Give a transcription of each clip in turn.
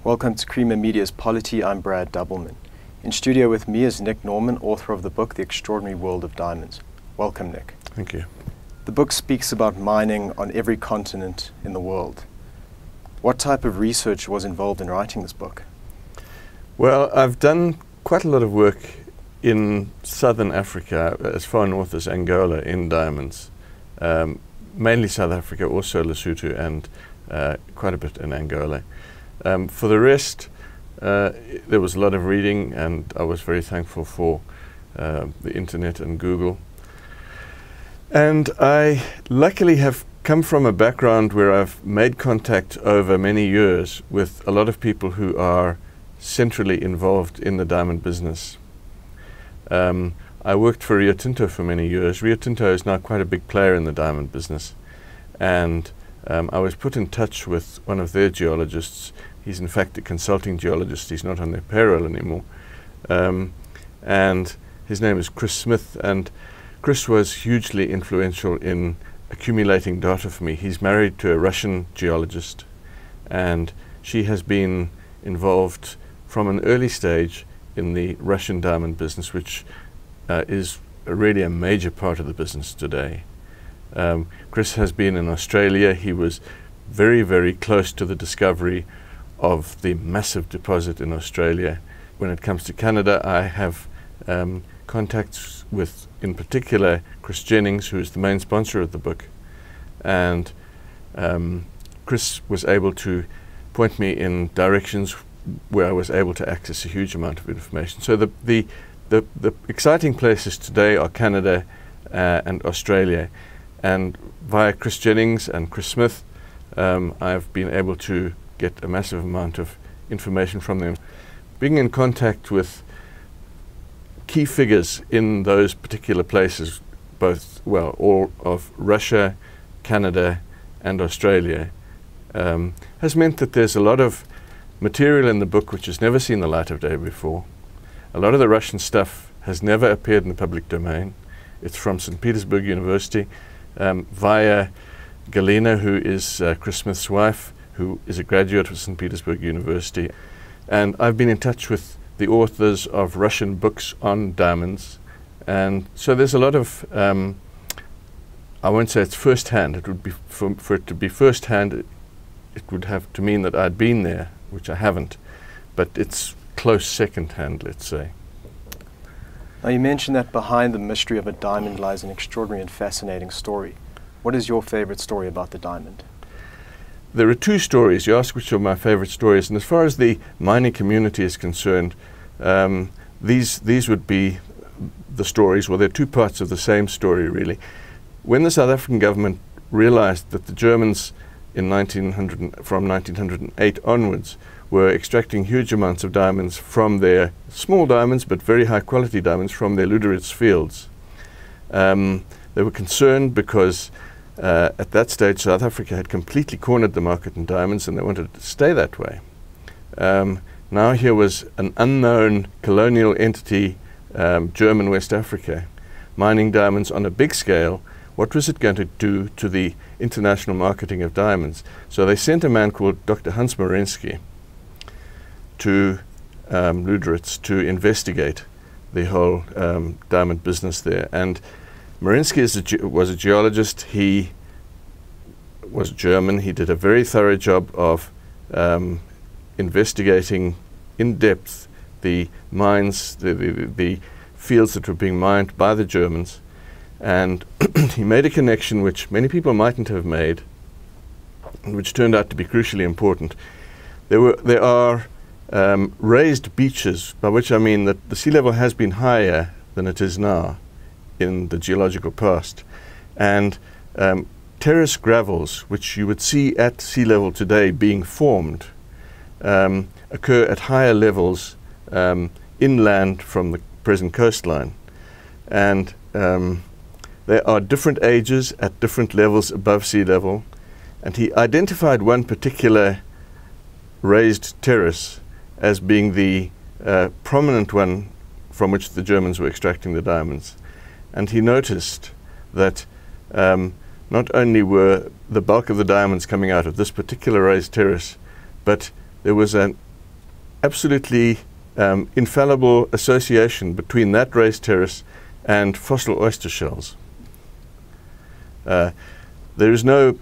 Welcome to Creamer Media's Polity. I'm Brad Dubbelman. In studio with me is Nick Norman, author of the book The Extraordinary World of Diamonds. Welcome, Nick. Thank you. The book speaks about mining on every continent in the world. What type of research was involved in writing this book? Well, I've done quite a lot of work in southern Africa, as far north as Angola, in diamonds. Mainly South Africa, also Lesotho, and quite a bit in Angola. For the rest, there was a lot of reading, and I was very thankful for the internet and Google. And I luckily have come from a background where I've made contact over many years with a lot of people who are centrally involved in the diamond business. I worked for Rio Tinto for many years. Rio Tinto is now quite a big player in the diamond business. And I was put in touch with one of their geologists. He's in fact a consulting geologist. He's not on their payroll anymore. And his name is Chris Smith. And Chris was hugely influential in accumulating data for me. He's married to a Russian geologist, and she has been involved from an early stage in the Russian diamond business, which is really a major part of the business today. Chris has been in Australia. He was very, very close to the discovery of the massive deposit in Australia. When it comes to Canada, I have contacts with, in particular, Chris Jennings, who is the main sponsor of the book. And Chris was able to point me in directions where I was able to access a huge amount of information. So the exciting places today are Canada and Australia. And via Chris Jennings and Chris Smith, I've been able to get a massive amount of information from them. Being in contact with key figures in those particular places, all of Russia, Canada, and Australia, has meant that there's a lot of material in the book which has never seen the light of day before. A lot of the Russian stuff has never appeared in the public domain. It's from St. Petersburg University, via Galina, who is Chris Smith's wife, who is a graduate of St. Petersburg University. And I've been in touch with the authors of Russian books on diamonds. And so there's a lot of, I won't say it's first-hand. It would be, for it to be first-hand, it would have to mean that I'd been there, which I haven't. But it's close second-hand, let's say. Now, you mentioned that behind the mystery of a diamond lies an extraordinary and fascinating story. What is your favorite story about the diamond? There are two stories. You ask which are my favorite stories, and as far as the mining community is concerned, these would be the stories. Well, they're two parts of the same story, really. When the South African government realized that the Germans from 1908 onwards were extracting huge amounts of diamonds from their small diamonds, but very high quality diamonds from their Luderitz fields, they were concerned because at that stage, South Africa had completely cornered the market in diamonds, and they wanted it to stay that way. Now here was an unknown colonial entity, German West Africa, mining diamonds on a big scale. What was it going to do to the international marketing of diamonds? So they sent a man called Dr. Hans Merensky to Luderitz to investigate the whole diamond business there. And Merensky was a geologist. He was German. He did a very thorough job of investigating in depth the mines, the fields that were being mined by the Germans. And he made a connection which many people mightn't have made, and which turned out to be crucially important. There are raised beaches, by which I mean that the sea level has been higher than it is now in the geological past, and terrace gravels, which you would see at sea level today being formed, occur at higher levels inland from the present coastline. And there are different ages at different levels above sea level, and he identified one particular raised terrace as being the prominent one from which the Germans were extracting the diamonds. And he noticed that not only were the bulk of the diamonds coming out of this particular raised terrace, but there was an absolutely infallible association between that raised terrace and fossil oyster shells. There is no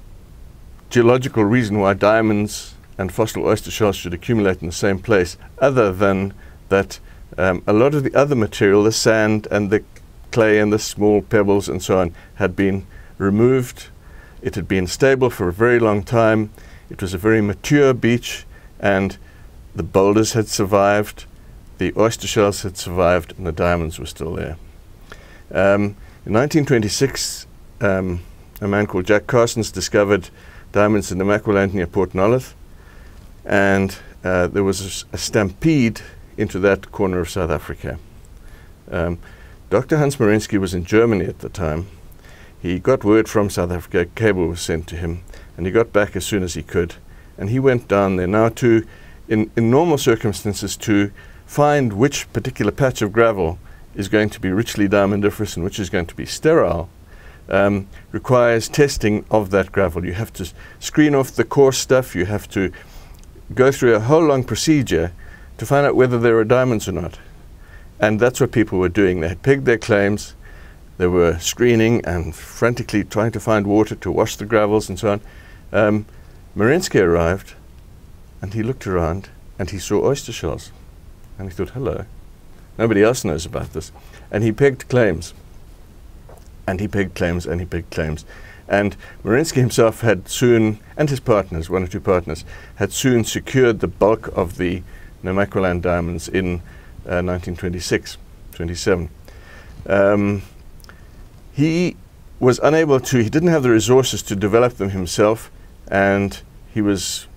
geological reason why diamonds and fossil oyster shells should accumulate in the same place, other than that a lot of the other material, the sand and the clay and the small pebbles and so on, had been removed. It had been stable for a very long time. It was a very mature beach, and the boulders had survived, the oyster shells had survived, and the diamonds were still there. In 1926, a man called Jack Carsons discovered diamonds in the Namaqualand near Port Nolloth, and there was a stampede into that corner of South Africa. Dr. Hans Marinsky was in Germany at the time. He got word from South Africa, a cable was sent to him, and he got back as soon as he could. And he went down there now to, in normal circumstances, to find which particular patch of gravel is going to be richly diamondiferous and which is going to be sterile, requires testing of that gravel. You have to screen off the coarse stuff, you have to go through a whole long procedure to find out whether there are diamonds or not. And that's what people were doing. They had pegged their claims, they were screening and frantically trying to find water to wash the gravels and so on. Marinsky arrived, and he looked around, and he saw oyster shells. And he thought, hello, nobody else knows about this. And he pegged claims, and he pegged claims, and he pegged claims. And Marinsky himself had soon, and his partners, one or two partners, had soon secured the bulk of the Namaqualand diamonds in 1926, 27. He was unable to, he didn't have the resources to develop them himself, and he was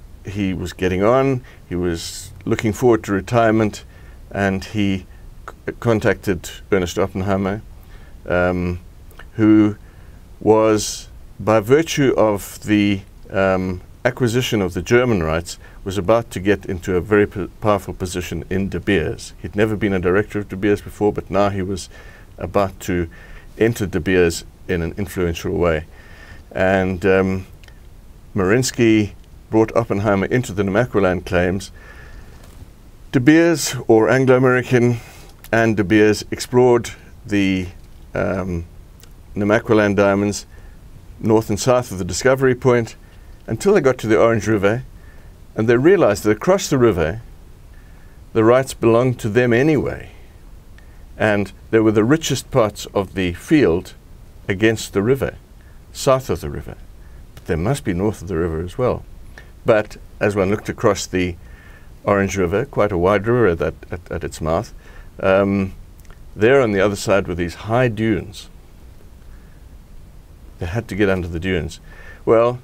getting on, he was looking forward to retirement, and he contacted Ernest Oppenheimer, who was, by virtue of the acquisition of the German rights, was about to get into a very powerful position in De Beers. He'd never been a director of De Beers before, but now he was about to enter De Beers in an influential way. And Marinsky brought Oppenheimer into the Namaqualand claims. De Beers, or Anglo-American, and De Beers explored the Namaqualand diamonds north and south of the discovery point until they got to the Orange River, and they realized that across the river the rights belonged to them anyway, and they were the richest parts of the field against the river, south of the river. But there must be north of the river as well. But as one looked across the Orange River, quite a wide river at its mouth, there on the other side were these high dunes. They had to get under the dunes. Well,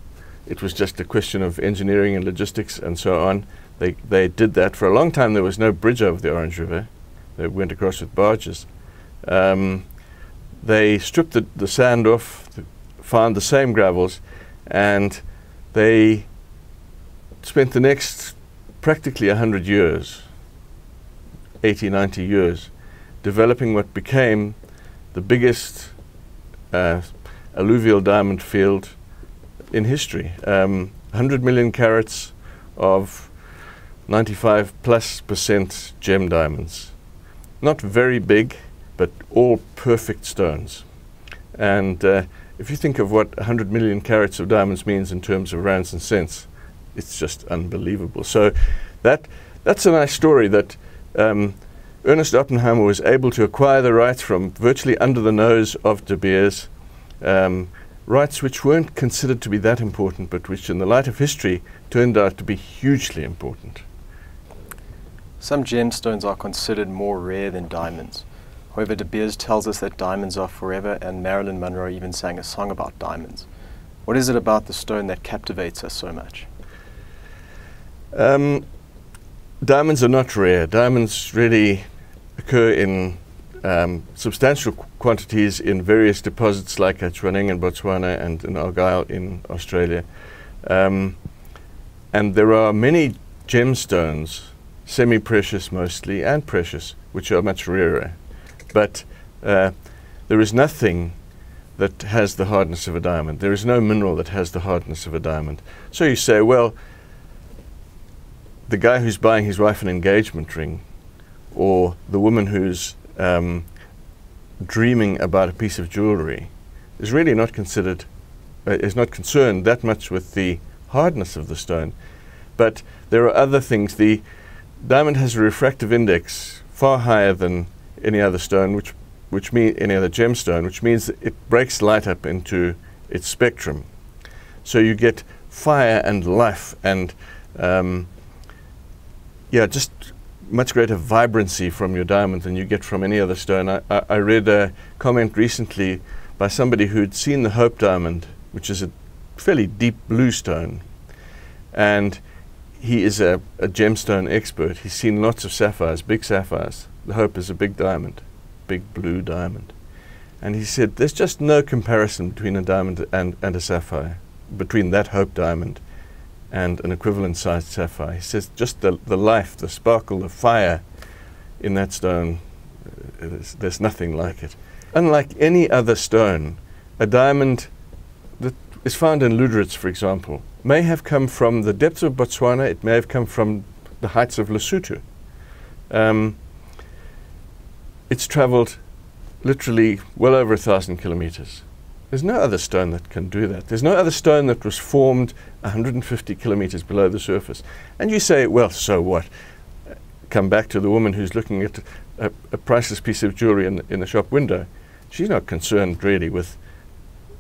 it was just a question of engineering and logistics and so on. They did that. For a long time there was no bridge over the Orange River. They went across with barges. They stripped the sand off, found the same gravels, and they spent the next practically 100 years, 80, 90 years, developing what became the biggest alluvial diamond field in history. 100 million carats of 95+% gem diamonds. Not very big, but all perfect stones. And if you think of what 100 million carats of diamonds means in terms of rands and cents, it's just unbelievable. So that's a nice story, that Ernest Oppenheimer was able to acquire the rights from virtually under the nose of De Beers, rights which weren't considered to be that important, but which in the light of history turned out to be hugely important. Some gemstones are considered more rare than diamonds. However, De Beers tells us that diamonds are forever, and Marilyn Monroe even sang a song about diamonds. What is it about the stone that captivates us so much? Diamonds are not rare. Diamonds really occur in substantial quantities in various deposits like at Chwaneng in Botswana and in Argyll in Australia. And there are many gemstones, semi-precious mostly, and precious, which are much rarer. But there is nothing that has the hardness of a diamond. There is no mineral that has the hardness of a diamond. So you say, well, the guy who's buying his wife an engagement ring, or the woman who's dreaming about a piece of jewelry, is really not considered, is not concerned that much with the hardness of the stone. But there are other things. The diamond has a refractive index far higher than any other stone, which means any other gemstone, which means that it breaks light up into its spectrum. So you get fire and life and just much greater vibrancy from your diamond than you get from any other stone. I read a comment recently by somebody who'd seen the Hope diamond, which is a fairly deep blue stone, and he is a gemstone expert. He's seen lots of sapphires, big sapphires. The Hope is a big diamond, big blue diamond. And he said there's just no comparison between a diamond and a sapphire, between that Hope diamond and an equivalent sized sapphire. He says just the life, the sparkle, the fire in that stone, there's nothing like it. Unlike any other stone, a diamond that is found in Lüderitz, for example, may have come from the depths of Botswana, it may have come from the heights of Lesotho. It's traveled literally well over 1,000 kilometers. There's no other stone that can do that. There's no other stone that was formed 150 kilometers below the surface. And you say, well, so what? Come back to the woman who's looking at a priceless piece of jewelry in the shop window. She's not concerned really with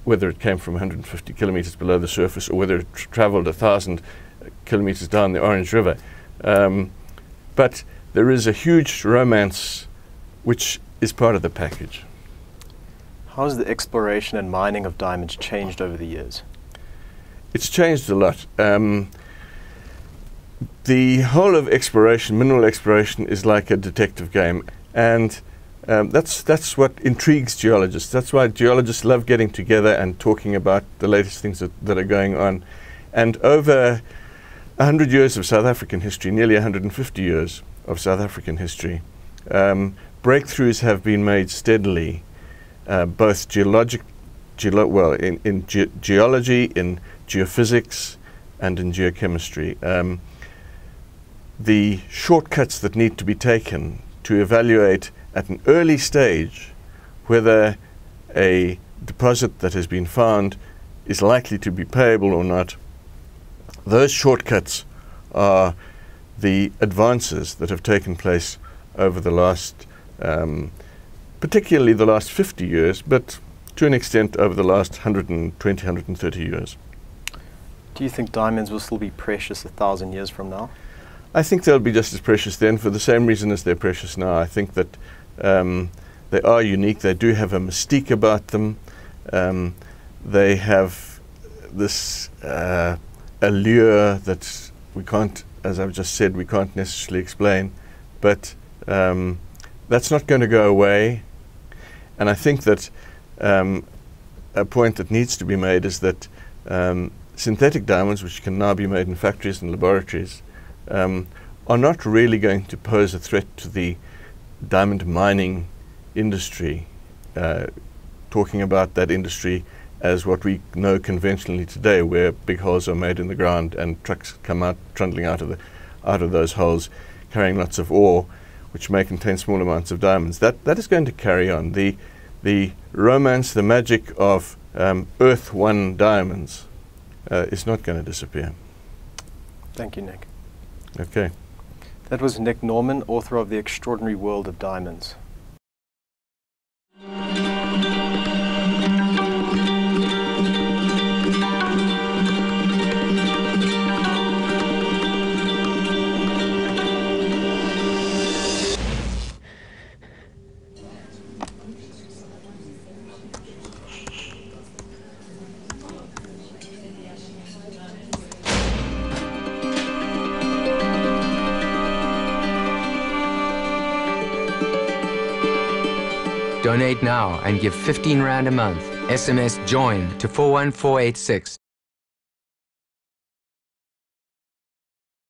whether it came from 150 kilometers below the surface or whether it traveled 1,000 kilometers down the Orange River. But there is a huge romance which is part of the package. How has the exploration and mining of diamonds changed over the years? It's changed a lot. The whole of exploration, mineral exploration, is like a detective game, and that's what intrigues geologists. That's why geologists love getting together and talking about the latest things that are going on. And over 100 years of South African history, nearly 150 years of South African history, breakthroughs have been made steadily, both in geology, in geophysics, and in geochemistry. The shortcuts that need to be taken to evaluate at an early stage whether a deposit that has been found is likely to be payable or not, those shortcuts are the advances that have taken place over the last, particularly the last 50 years, but to an extent over the last 120, 130 years. Do you think diamonds will still be precious 1,000 years from now? I think they'll be just as precious then for the same reason as they're precious now. I think that they are unique. They do have a mystique about them. They have this allure that we can't, as I've just said, we can't necessarily explain. But that's not going to go away. And I think that a point that needs to be made is that synthetic diamonds, which can now be made in factories and laboratories, are not really going to pose a threat to the diamond mining industry, talking about that industry as what we know conventionally today, where big holes are made in the ground and trucks come out trundling out of those holes, carrying lots of ore, which may contain small amounts of diamonds. That is going to carry on. The romance, the magic of Earth-won diamonds is not going to disappear. Thank you, Nick. Okay. That was Nick Norman, author of The Extraordinary World of Diamonds. Donate now and give 15 Rand a month. SMS JOIN to 41486